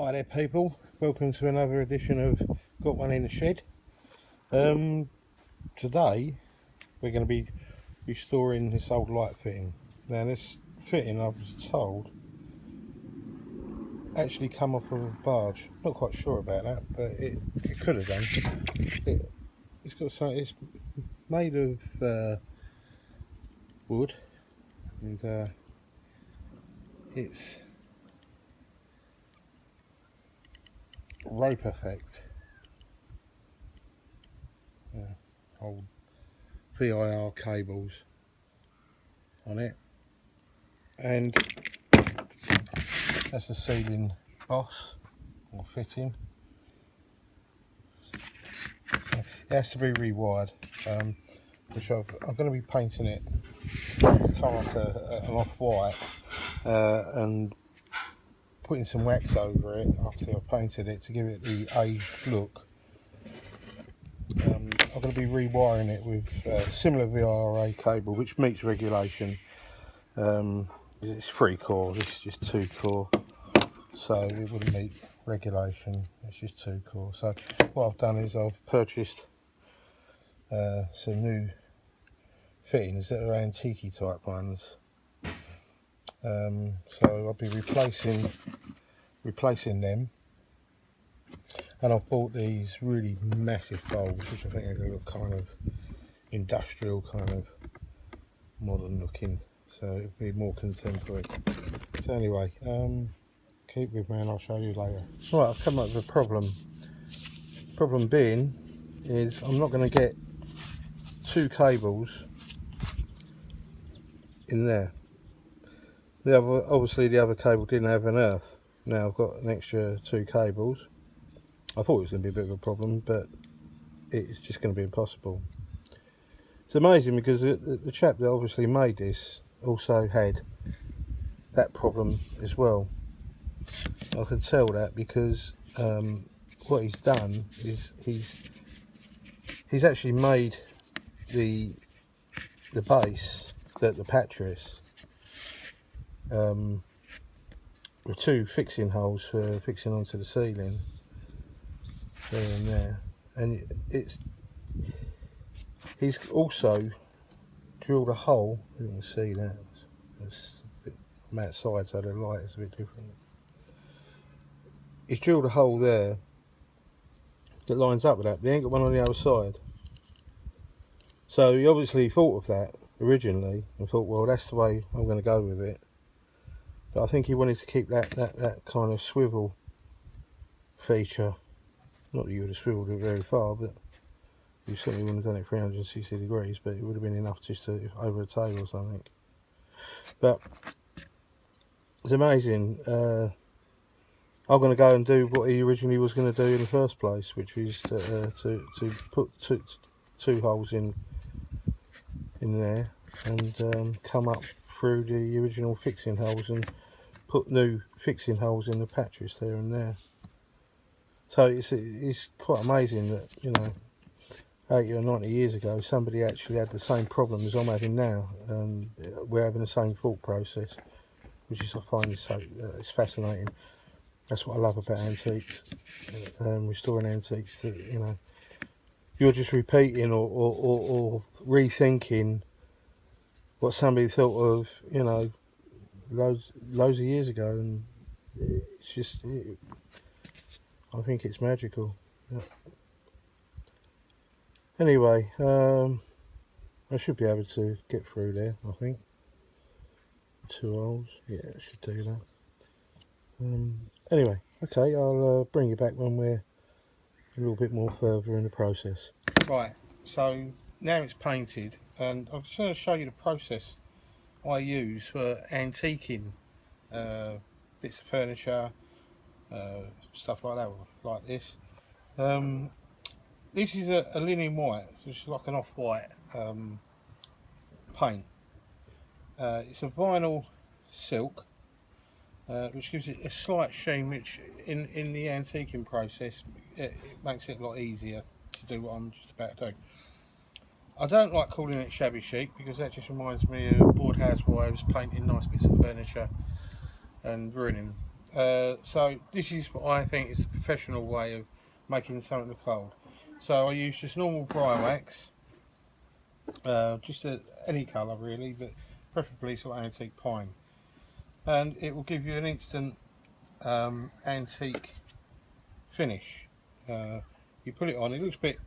Hi there people, welcome to another edition of Got One in the Shed. Today we're going to be restoring this old light fitting. Now this fitting, I was told, actually come off of a barge. Not quite sure about that, but it could have done. It's got something, it's made of wood, and it's rope effect. Old VIR cables on it, and that's the ceiling boss or fitting. So it has to be rewired, which I'm going to be painting it, come off an off-white, and putting some wax over it after I've painted it to give it the aged look. I'm going to be rewiring it with similar VRA cable which meets regulation. It's 3 core, this is just 2 core, so it wouldn't meet regulation, it's just 2 core. So what I've done is I've purchased some new fittings that are antique type ones. So I'll be replacing them, and I've bought these really massive bulbs which I think are going to look kind of industrial, kind of modern looking, so it'll be more contemporary. So anyway, keep with me and I'll show you later. Right, I've come up with a problem. Problem being is I'm not going to get 2 cables in there. Obviously the other cable didn't have an earth. Now I've got an extra 2 cables. I thought it was going to be a bit of a problem, but it's just going to be impossible. It's amazing because the chap that obviously made this also had that problem as well. I can tell that because what he's done is he's actually made the base, the pattress, with 2 fixing holes for fixing onto the ceiling there and there, and he's also drilled a hole. You can see that I'm outside, so the light is a bit different. He's drilled a hole there that lines up with that, but he ain't got one on the other side. So he obviously thought of that originally and thought, well, that's the way I'm going to go with it. But I think he wanted to keep that kind of swivel feature. Not that you would have swiveled it very far, but you certainly wouldn't have done it 360 degrees, but it would have been enough just to over a table or something. But it's amazing. I'm going to go and do what he originally was going to do in the first place, which is to put two holes in there and come up through the original fixing holes and put new fixing holes in the patches there and there. So it's quite amazing that, you know, 80 or 90 years ago somebody actually had the same problem as I'm having now, and we're having the same thought process, which is, I find it's fascinating. That's what I love about antiques, restoring antiques, that, you know, you're just repeating or rethinking what somebody thought of, you know, loads of years ago, and it's just, I think it's magical. Yeah. Anyway, I should be able to get through there, I think. 2 holes, yeah, I should do that. Anyway, okay, I'll bring you back when we're a little bit more further in the process. Right, so now it's painted, and I'm just going to show you the process I use for antiquing bits of furniture, stuff like that, like this. This is a linen white, which is like an off-white paint. It's a vinyl silk, which gives it a slight sheen, which in the antiquing process it makes it a lot easier to do what I'm just about to do. I don't like calling it shabby chic because that just reminds me of bored housewives painting nice bits of furniture and ruining So this is what I think is the professional way of making something look old. So I use just normal bry wax, just any colour really, but preferably sort of antique pine, and it will give you an instant antique finish. You put it on, it looks a bit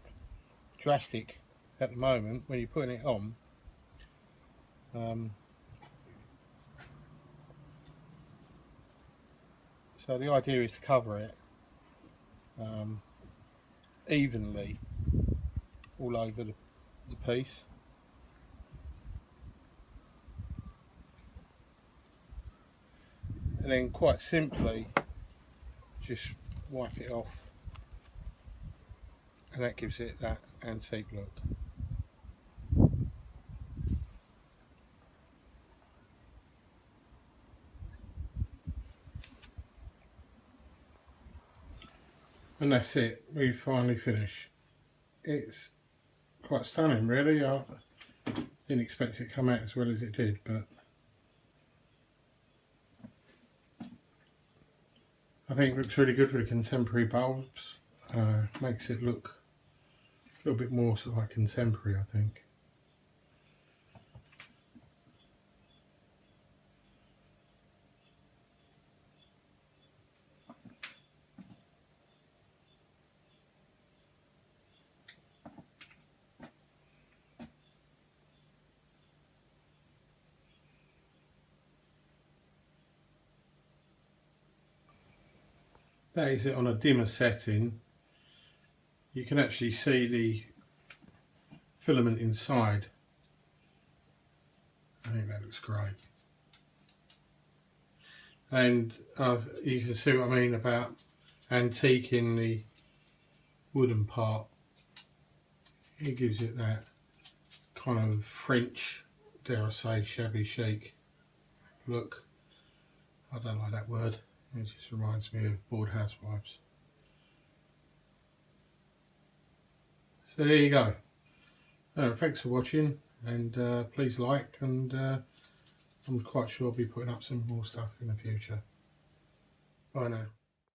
drastic at the moment when you're putting it on. So the idea is to cover it evenly all over the piece, and then quite simply just wipe it off, and that gives it that antique look. And that's it, we've finally finished. It's quite stunning really. I didn't expect it to come out as well as it did, but I think it looks really good with the contemporary bulbs. Makes it look a little bit more sort of like contemporary, I think. That is it on a dimmer setting. You can actually see the filament inside. I think that looks great. And you can see what I mean about antiquing the wooden part. It gives it that kind of French, dare I say, shabby chic look. I don't like that word, it just reminds me of Bored Housewives. So there you go. Thanks for watching, and please like, and I'm quite sure I'll be putting up some more stuff in the future. Bye now.